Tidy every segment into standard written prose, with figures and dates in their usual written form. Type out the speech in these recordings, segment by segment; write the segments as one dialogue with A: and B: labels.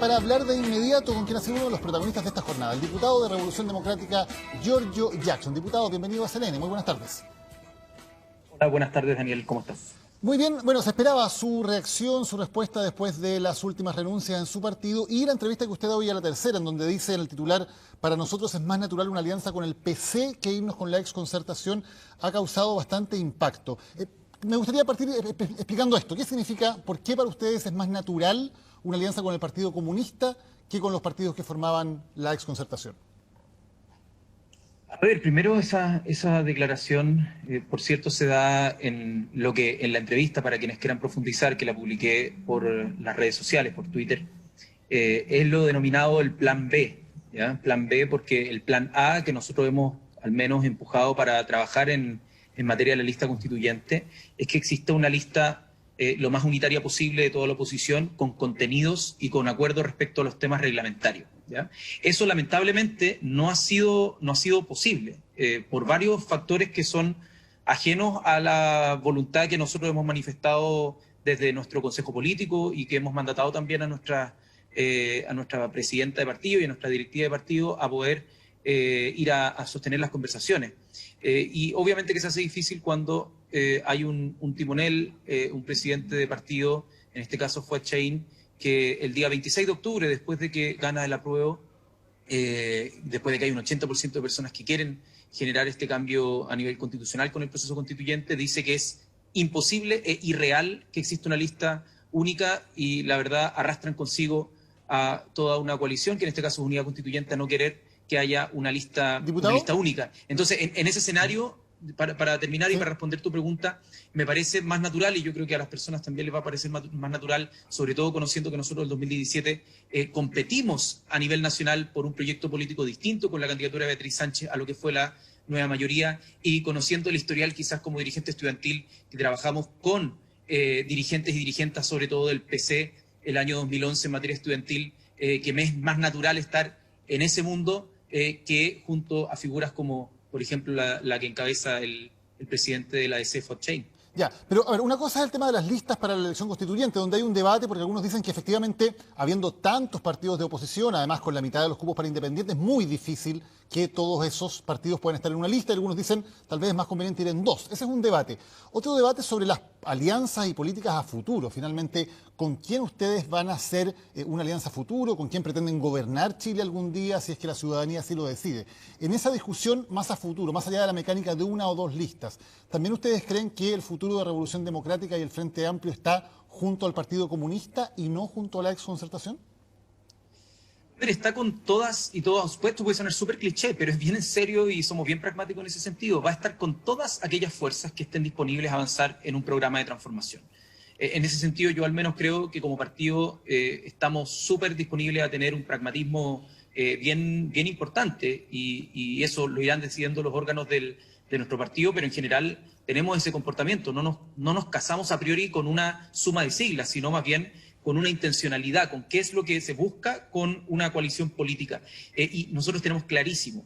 A: para hablar de inmediato con quien ha sido uno de los protagonistas de esta jornada, el diputado de Revolución Democrática, Giorgio Jackson. Diputado, bienvenido a CNN. Muy buenas tardes.
B: Hola, buenas tardes, Daniel. ¿Cómo estás?
A: Muy bien, bueno, se esperaba su reacción, su respuesta después de las últimas renuncias en su partido y la entrevista que usted da hoy a La Tercera, en donde dice en el titular: para nosotros es más natural una alianza con el PC que irnos con la exconcertación, ha causado bastante impacto. Me gustaría partir explicando esto. ¿Qué significa, por qué para ustedes es más natural una alianza con el Partido Comunista que con los partidos que formaban la exconcertación?
B: A ver, primero esa declaración, por cierto, se da en la entrevista, para quienes quieran profundizar, que la publiqué por las redes sociales, por Twitter, es lo denominado el Plan B, ¿ya? Plan B, porque el Plan A, que nosotros hemos al menos empujado para trabajar en materia de la lista constituyente, es que exista una lista lo más unitaria posible de toda la oposición, con contenidos y con acuerdos respecto a los temas reglamentarios, ¿ya? Eso lamentablemente no ha sido posible por varios factores que son ajenos a la voluntad que nosotros hemos manifestado desde nuestro Consejo Político y que hemos mandatado también a nuestra presidenta de partido y a nuestra directiva de partido a poder ir a sostener las conversaciones. Y obviamente que se hace difícil cuando hay un timonel, un presidente de partido, en este caso fue Chain, que el día 26 de octubre, después de que gana el apruebo, después de que hay un 80% de personas que quieren generar este cambio a nivel constitucional con el proceso constituyente, dice que es imposible e irreal que exista una lista única, y la verdad arrastran consigo a toda una coalición, que en este caso es Unidad Constituyente, a no querer que haya una lista única. Entonces, en ese escenario, para terminar y para responder tu pregunta, me parece más natural, y yo creo que a las personas también les va a parecer más natural, sobre todo conociendo que nosotros en el 2017 competimos a nivel nacional por un proyecto político distinto con la candidatura de Beatriz Sánchez a lo que fue la nueva mayoría, y conociendo el historial quizás como dirigente estudiantil, que trabajamos con dirigentes y dirigentas, sobre todo del PC, el año 2011 en materia estudiantil, que me es más natural estar en ese mundo que junto a figuras como, por ejemplo, la que encabeza el presidente de la ADC, Fouad Chain.
A: Ya, pero a ver, una cosa es el tema de las listas para la elección constituyente, donde hay un debate, porque algunos dicen que efectivamente, habiendo tantos partidos de oposición, además con la mitad de los cupos para independientes, es muy difícil que todos esos partidos puedan estar en una lista, y algunos dicen tal vez es más conveniente ir en dos. Ese es un debate. Otro debate sobre las alianzas y políticas a futuro. Finalmente, ¿con quién ustedes van a hacer una alianza a futuro? ¿Con quién pretenden gobernar Chile algún día, si es que la ciudadanía así lo decide? En esa discusión más a futuro, más allá de la mecánica de una o dos listas, ¿también ustedes creen que el futuro de Revolución Democrática y el Frente Amplio está junto al Partido Comunista y no junto a la exconcertación?
B: Está con todas y todos, supuesto, puede sonar súper cliché, pero es bien en serio y somos bien pragmáticos en ese sentido. Va a estar con todas aquellas fuerzas que estén disponibles a avanzar en un programa de transformación. En ese sentido, yo al menos creo que como partido estamos súper disponibles a tener un pragmatismo bien importante, y eso lo irán decidiendo los órganos de nuestro partido, pero en general tenemos ese comportamiento. No nos casamos a priori con una suma de siglas, sino más bien con una intencionalidad, con qué es lo que se busca con una coalición política. Y nosotros tenemos clarísimo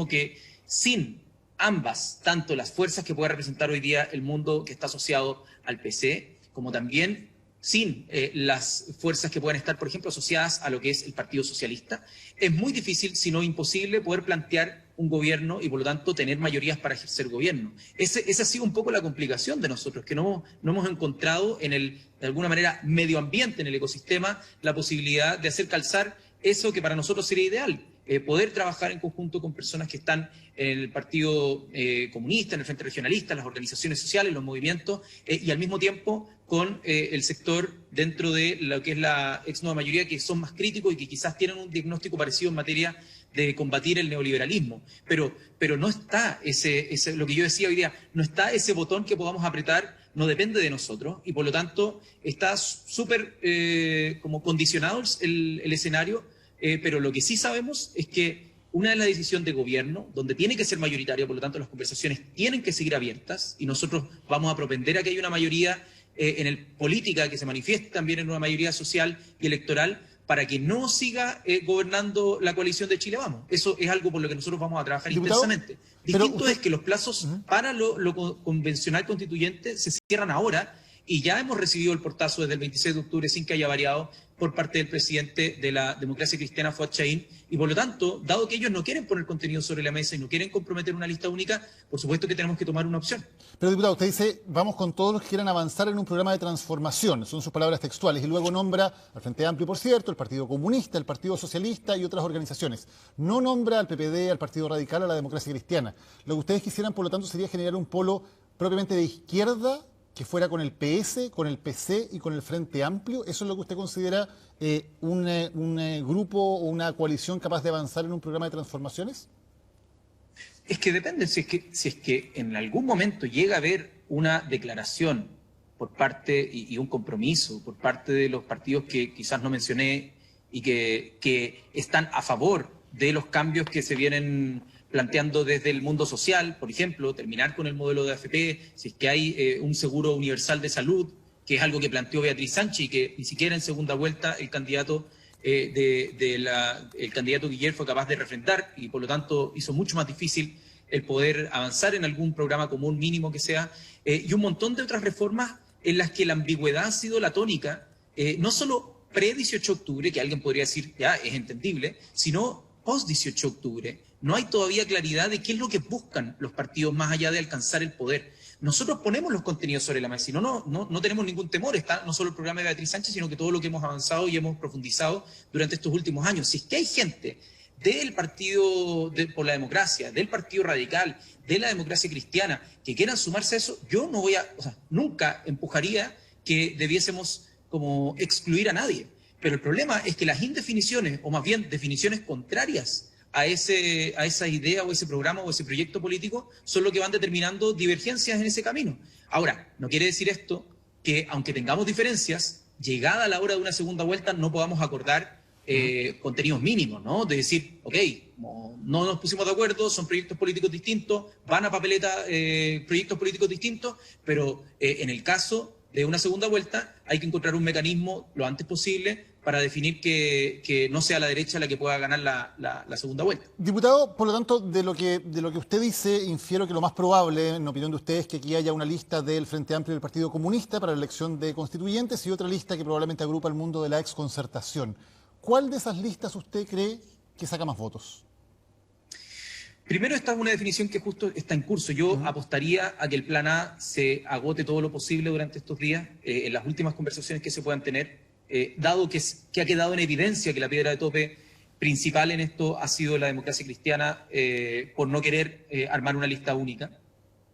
B: que sin ambas, tanto las fuerzas que pueda representar hoy día el mundo que está asociado al PC, como también sin las fuerzas que puedan estar, por ejemplo, asociadas a lo que es el Partido Socialista, es muy difícil, si no imposible, poder plantear un gobierno y, por lo tanto, tener mayorías para ejercer gobierno. Esa ha sido un poco la complicación de nosotros, que no hemos encontrado de alguna manera, medio ambiente, en el ecosistema, la posibilidad de hacer calzar eso que para nosotros sería ideal. Poder trabajar en conjunto con personas que están en el Partido Comunista, en el Frente Regionalista, las organizaciones sociales, los movimientos, y al mismo tiempo con el sector dentro de lo que es la ex nueva mayoría, que son más críticos y que quizás tienen un diagnóstico parecido en materia de combatir el neoliberalismo. Pero no está lo que yo decía hoy día, no está ese botón que podamos apretar, no depende de nosotros, y por lo tanto está súper como condicionado el escenario. Pero lo que sí sabemos es que una es la decisión de gobierno, donde tiene que ser mayoritaria, por lo tanto las conversaciones tienen que seguir abiertas, y nosotros vamos a propender a que haya una mayoría política que se manifieste también en una mayoría social y electoral, para que no siga gobernando la coalición de Chile Vamos. Eso es algo por lo que nosotros vamos a trabajar intensamente. Distinto es que los plazos para lo convencional constituyente se cierran ahora, y ya hemos recibido el portazo desde el 26 de octubre sin que haya variado por parte del presidente de la Democracia Cristiana, Fuad Chahín, y por lo tanto, dado que ellos no quieren poner contenido sobre la mesa y no quieren comprometer una lista única, por supuesto que tenemos que tomar una opción.
A: Pero, diputado, usted dice, vamos con todos los que quieran avanzar en un programa de transformación, son sus palabras textuales, y luego nombra al Frente Amplio, por cierto, el Partido Comunista, el Partido Socialista y otras organizaciones. No nombra al PPD, al Partido Radical, a la Democracia Cristiana. Lo que ustedes quisieran, por lo tanto, sería generar un polo propiamente de izquierda que fuera con el PS, con el PC y con el Frente Amplio. ¿Eso es lo que usted considera un grupo o una coalición capaz de avanzar en un programa de transformaciones?
B: Es que depende, si es que en algún momento llega a haber una declaración por parte y un compromiso por parte de los partidos que quizás no mencioné y que están a favor de los cambios que se vienen planteando desde el mundo social, por ejemplo, terminar con el modelo de AFP, si es que hay un seguro universal de salud, que es algo que planteó Beatriz Sánchez y que ni siquiera en segunda vuelta el candidato el candidato Guillermo fue capaz de refrendar y por lo tanto hizo mucho más difícil el poder avanzar en algún programa común mínimo que sea, y un montón de otras reformas en las que la ambigüedad ha sido la tónica, no solo pre-18 de octubre, que alguien podría decir ya es entendible, sino post-18 de octubre. No hay todavía claridad de qué es lo que buscan los partidos más allá de alcanzar el poder. Nosotros ponemos los contenidos sobre la mesa y no tenemos ningún temor. Está no solo el programa de Beatriz Sánchez, sino que todo lo que hemos avanzado y hemos profundizado durante estos últimos años. Si es que hay gente del Partido por la Democracia, del Partido Radical, de la Democracia Cristiana, que quieran sumarse a eso, yo no nunca empujaría que debiésemos como excluir a nadie. Pero el problema es que las indefiniciones, o más bien definiciones contrarias a esa idea o ese programa o ese proyecto político, son lo que van determinando divergencias en ese camino. Ahora, no quiere decir esto que, aunque tengamos diferencias, llegada la hora de una segunda vuelta no podamos acordar contenidos mínimos, ¿no? De decir, ok, no nos pusimos de acuerdo, son proyectos políticos distintos, van a papeleta proyectos políticos distintos, pero en el caso de una segunda vuelta hay que encontrar un mecanismo lo antes posible para definir que no sea la derecha la que pueda ganar la segunda vuelta.
A: Diputado, por lo tanto, de lo que usted dice, infiero que lo más probable, en opinión de usted, es que aquí haya una lista del Frente Amplio y del Partido Comunista para la elección de constituyentes y otra lista que probablemente agrupa el mundo de la exconcertación. ¿Cuál de esas listas usted cree que saca más votos?
B: Primero, esta es una definición que justo está en curso. Yo apostaría a que el plan A se agote todo lo posible durante estos días, en las últimas conversaciones que se puedan tener, dado que ha quedado en evidencia que la piedra de tope principal en esto ha sido la Democracia Cristiana por no querer armar una lista única.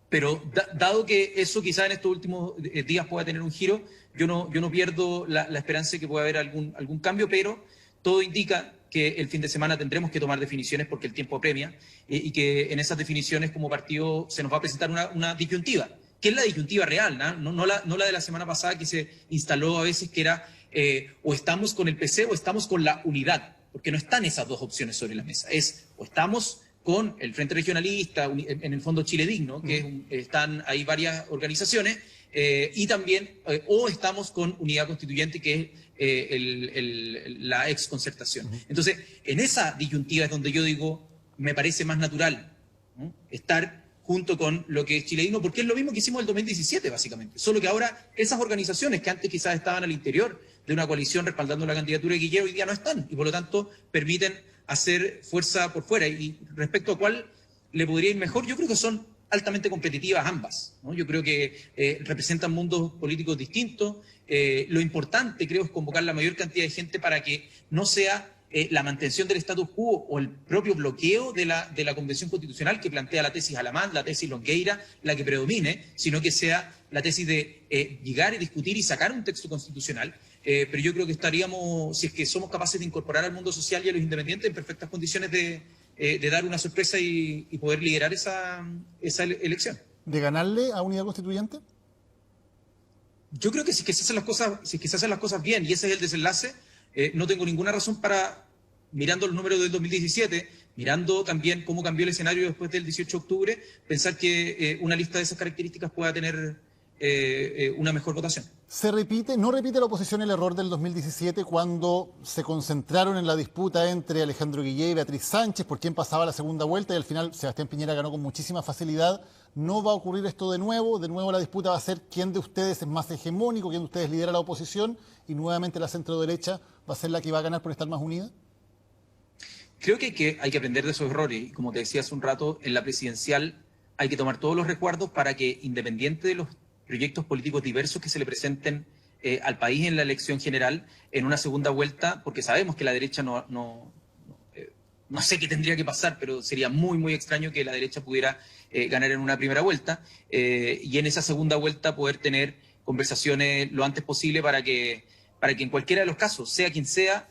B: Pero dado que eso quizá en estos últimos días pueda tener un giro, yo no pierdo la esperanza de que pueda haber algún cambio, pero todo indica que el fin de semana tendremos que tomar definiciones porque el tiempo apremia y que en esas definiciones como partido se nos va a presentar una disyuntiva, que es la disyuntiva real, no la de la semana pasada que se instaló a veces, que era o estamos con el PC o estamos con la unidad, porque no están esas dos opciones sobre la mesa, es o estamos con el Frente Regionalista, en el fondo Chile Digno, que están ahí varias organizaciones, y también o estamos con Unidad Constituyente, que es la exconcertación. Entonces, en esa disyuntiva es donde yo digo, me parece más natural, ¿no?, estar junto con lo que es Chile Digno, porque es lo mismo que hicimos en el 2017, básicamente. Solo que ahora esas organizaciones que antes quizás estaban al interior de una coalición respaldando la candidatura de Guillermo, hoy día no están, y por lo tanto permiten hacer fuerza por fuera. Y respecto a cuál le podría ir mejor, yo creo que son altamente competitivas ambas, ¿no? Yo creo que representan mundos políticos distintos. Lo importante, creo, es convocar la mayor cantidad de gente para que no sea la mantención del status quo o el propio bloqueo de la Convención Constitucional que plantea la tesis Alamán, la tesis Longueira, la que predomine, sino que sea la tesis de llegar y discutir y sacar un texto constitucional. Pero yo creo que estaríamos, si es que somos capaces de incorporar al mundo social y a los independientes, en perfectas condiciones de dar una sorpresa y poder liderar esa elección.
A: ¿De ganarle a Unidad Constituyente?
B: Yo creo que si es que se hacen las cosas bien y ese es el desenlace, no tengo ninguna razón para, mirando los números del 2017, mirando también cómo cambió el escenario después del 18 de octubre, pensar que una lista de esas características pueda tener una mejor votación.
A: ¿No repite la oposición el error del 2017 cuando se concentraron en la disputa entre Alejandro Guillé y Beatriz Sánchez por quién pasaba la segunda vuelta y al final Sebastián Piñera ganó con muchísima facilidad? ¿No va a ocurrir esto de nuevo? De nuevo la disputa va a ser quién de ustedes es más hegemónico, quién de ustedes lidera la oposición y nuevamente la centro-derecha va a ser la que va a ganar por estar más unida.
B: Creo que hay que aprender de esos errores y como te decía hace un rato, en la presidencial hay que tomar todos los resguardos para que, independiente de los proyectos políticos diversos que se le presenten al país en la elección general, en una segunda vuelta, porque sabemos que la derecha no sé qué tendría que pasar, pero sería muy, muy extraño que la derecha pudiera ganar en una primera vuelta y en esa segunda vuelta poder tener conversaciones lo antes posible para que en cualquiera de los casos, sea quien sea,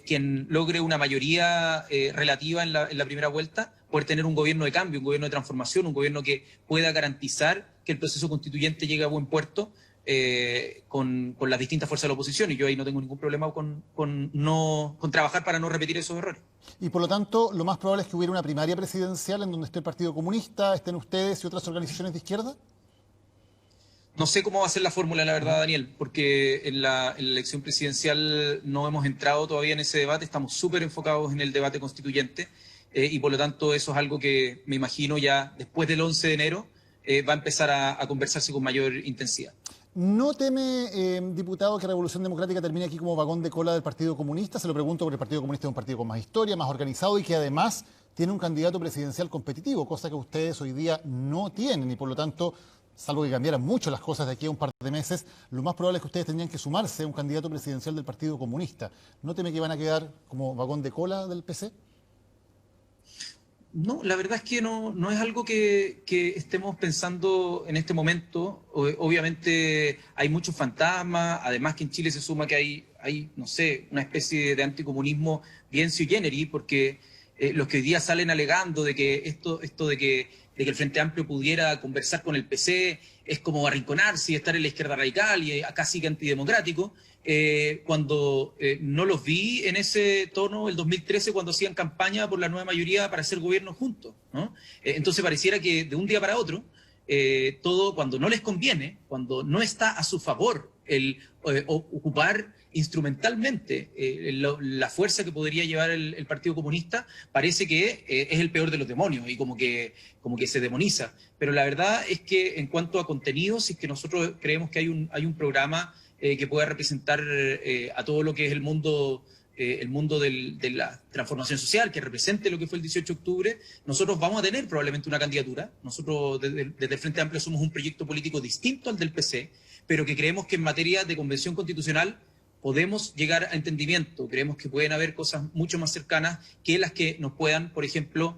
B: quien logre una mayoría relativa en la primera vuelta, poder tener un gobierno de cambio, un gobierno de transformación, un gobierno que pueda garantizar que el proceso constituyente llegue a buen puerto con las distintas fuerzas de la oposición. Y yo ahí no tengo ningún problema con trabajar para no repetir esos errores.
A: Y por lo tanto, lo más probable es que hubiera una primaria presidencial en donde esté el Partido Comunista, estén ustedes y otras organizaciones de izquierda.
B: No sé cómo va a ser la fórmula, la verdad, Daniel, porque en la elección presidencial no hemos entrado todavía en ese debate, estamos súper enfocados en el debate constituyente y por lo tanto eso es algo que me imagino ya después del 11 de enero va a empezar a conversarse con mayor intensidad.
A: ¿No teme, diputado, que Revolución Democrática termine aquí como vagón de cola del Partido Comunista? Se lo pregunto porque el Partido Comunista es un partido con más historia, más organizado y que además tiene un candidato presidencial competitivo, cosa que ustedes hoy día no tienen y por lo tanto, salvo que cambiaran mucho las cosas de aquí a un par de meses, lo más probable es que ustedes tendrían que sumarse a un candidato presidencial del Partido Comunista. ¿No teme que van a quedar como vagón de cola del PC?
B: No, la verdad es que no es algo que estemos pensando en este momento. Obviamente hay muchos fantasmas, además que en Chile se suma que hay no sé, una especie de anticomunismo bien sui generis, porque los que hoy día salen alegando de que esto de que el Frente Amplio pudiera conversar con el PC es como arrinconarse y estar en la izquierda radical y casi que antidemocrático. Cuando no los vi en ese tono el 2013 cuando hacían campaña por la nueva mayoría para hacer gobierno juntos, ¿no? Entonces pareciera que de un día para otro, todo cuando no les conviene, cuando no está a su favor el ocupar instrumentalmente la fuerza que podría llevar el Partido Comunista, parece que es el peor de los demonios y como que se demoniza. Pero la verdad es que en cuanto a contenidos, si es que nosotros creemos que hay un programa que pueda representar a todo lo que es el mundo de la transformación social, que represente lo que fue el 18 de octubre, nosotros vamos a tener probablemente una candidatura. Nosotros desde el Frente Amplio somos un proyecto político distinto al del PC, pero que creemos que en materia de convención constitucional podemos llegar a entendimiento. Creemos que pueden haber cosas mucho más cercanas que las que nos puedan, por ejemplo,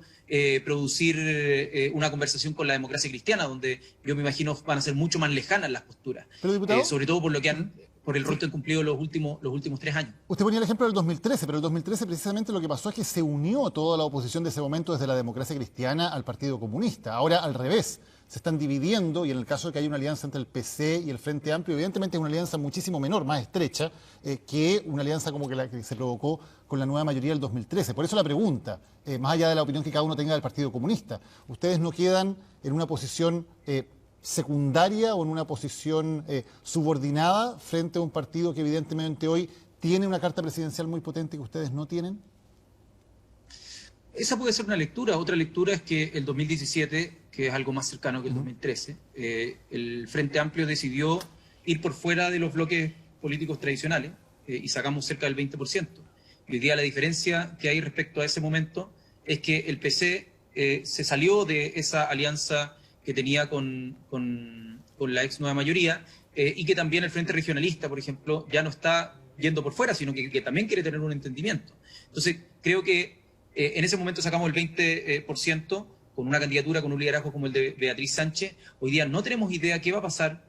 B: producir una conversación con la democracia cristiana, donde yo me imagino van a ser mucho más lejanas las posturas.
A: Pero, diputado,
B: sobre todo por el rol que han cumplido los últimos 3 años.
A: Usted ponía el ejemplo del 2013, pero el 2013 precisamente lo que pasó es que se unió toda la oposición de ese momento desde la democracia cristiana al Partido Comunista. Ahora al revés, se están dividiendo y en el caso de que haya una alianza entre el PC y el Frente Amplio, evidentemente es una alianza muchísimo menor, más estrecha, que una alianza como que la que se provocó con la nueva mayoría del 2013. Por eso la pregunta, más allá de la opinión que cada uno tenga del Partido Comunista, ¿ustedes no quedan en una posición secundaria o en una posición subordinada frente a un partido que evidentemente hoy tiene una carta presidencial muy potente que ustedes no tienen?
B: Esa puede ser una lectura. Otra lectura es que el 2017, que es algo más cercano que el 2013, el Frente Amplio decidió ir por fuera de los bloques políticos tradicionales y sacamos cerca del 20%. Y hoy día la diferencia que hay respecto a ese momento es que el PC se salió de esa alianza que tenía con la ex nueva mayoría y que también el Frente Regionalista, por ejemplo, ya no está yendo por fuera, sino que también quiere tener un entendimiento. Entonces, creo que en ese momento sacamos el 20% con una candidatura, con un liderazgo como el de Beatriz Sánchez. Hoy día no tenemos idea qué va a pasar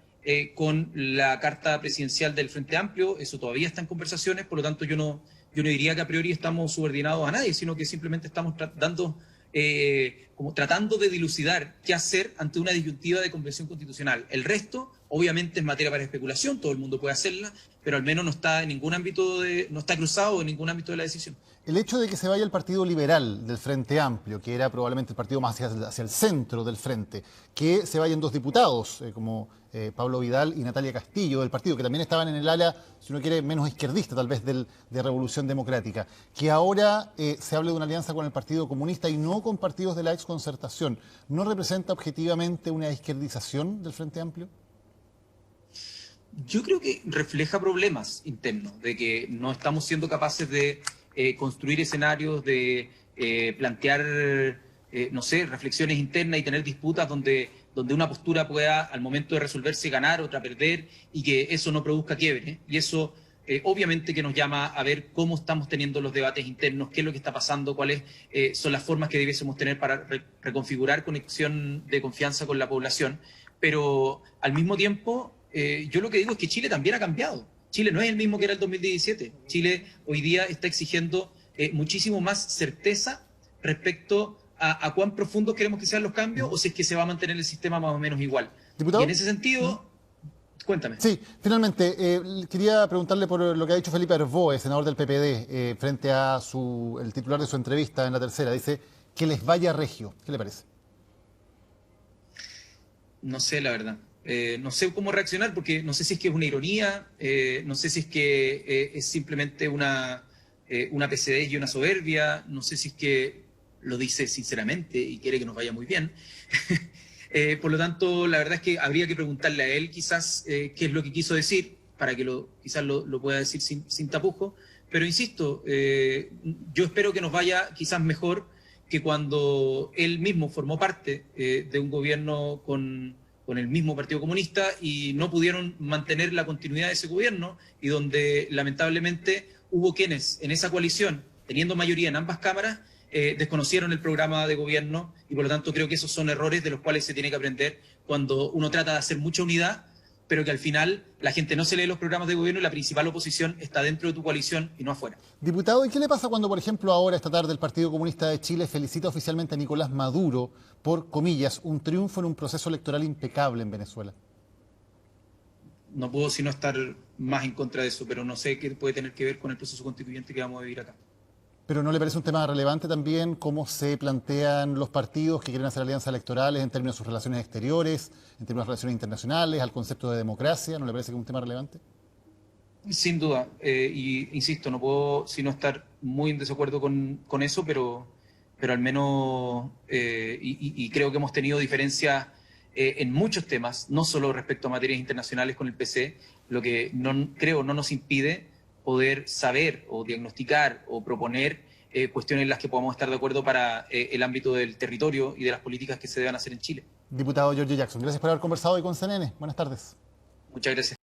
B: con la carta presidencial del Frente Amplio. Eso todavía está en conversaciones, por lo tanto yo no diría que a priori estamos subordinados a nadie, sino que simplemente estamos tratando de dilucidar qué hacer ante una disyuntiva de convención constitucional. El resto, Obviamente es materia para especulación, todo el mundo puede hacerla, pero al menos no está en ningún ámbito no está cruzado en ningún ámbito de la decisión.
A: El hecho de que se vaya el Partido Liberal del Frente Amplio, que era probablemente el partido más hacia el centro del Frente, que se vayan dos diputados, como Pablo Vidal y Natalia Castillo del partido, que también estaban en el ala, si uno quiere, menos izquierdista tal vez de Revolución Democrática, que ahora se hable de una alianza con el Partido Comunista y no con partidos de la exconcertación, ¿no representa objetivamente una izquierdización del Frente Amplio?
B: Yo creo que refleja problemas internos, de que no estamos siendo capaces de construir escenarios, de plantear, no sé, reflexiones internas y tener disputas donde una postura pueda, al momento de resolverse, ganar, otra perder, y que eso no produzca quiebre. Y eso, obviamente, que nos llama a ver cómo estamos teniendo los debates internos, qué es lo que está pasando, cuáles son las formas que debiésemos tener para reconfigurar conexión de confianza con la población. Pero, al mismo tiempo, yo lo que digo es que Chile también ha cambiado. Chile no es el mismo que era el 2017. Chile hoy día está exigiendo muchísimo más certeza respecto a cuán profundos queremos que sean los cambios o si es que se va a mantener el sistema más o menos igual.
A: ¿Diputado?
B: Y en ese sentido, cuéntame.
A: Sí, finalmente, quería preguntarle por lo que ha dicho Felipe Arboe, senador del PPD, frente a el titular de su entrevista en La Tercera. Dice que les vaya regio. ¿Qué le parece?
B: No sé, la verdad. No sé cómo reaccionar porque no sé si es que es una ironía, no sé si es que es simplemente una pesadez y una soberbia, no sé si es que lo dice sinceramente y quiere que nos vaya muy bien. Por lo tanto, la verdad es que habría que preguntarle a él quizás qué es lo que quiso decir para que quizás lo pueda decir sin tapujos. Pero insisto, yo espero que nos vaya quizás mejor que cuando él mismo formó parte de un gobierno con el mismo Partido Comunista y no pudieron mantener la continuidad de ese gobierno y donde lamentablemente hubo quienes en esa coalición, teniendo mayoría en ambas cámaras, desconocieron el programa de gobierno y por lo tanto creo que esos son errores de los cuales se tiene que aprender cuando uno trata de hacer mucha unidad, pero que al final la gente no se lee los programas de gobierno y la principal oposición está dentro de tu coalición y no afuera.
A: Diputado, ¿y qué le pasa cuando, por ejemplo, ahora, esta tarde, el Partido Comunista de Chile felicita oficialmente a Nicolás Maduro por, comillas, un triunfo en un proceso electoral impecable en Venezuela?
B: No puedo sino estar más en contra de eso, pero no sé qué puede tener que ver con el proceso constituyente que vamos a vivir acá.
A: ¿Pero no le parece un tema relevante también cómo se plantean los partidos que quieren hacer alianzas electorales en términos de sus relaciones exteriores, en términos de relaciones internacionales, al concepto de democracia? ¿No le parece que es un tema relevante?
B: Sin duda, y insisto, no puedo sino estar muy en desacuerdo con eso, pero al menos, y creo que hemos tenido diferencias en muchos temas, no solo respecto a materias internacionales con el PC, lo que creo no nos impide poder saber o diagnosticar o proponer cuestiones en las que podamos estar de acuerdo para el ámbito del territorio y de las políticas que se deban hacer en Chile.
A: Diputado Giorgio Jackson, gracias por haber conversado hoy con CNN. Buenas tardes.
B: Muchas gracias.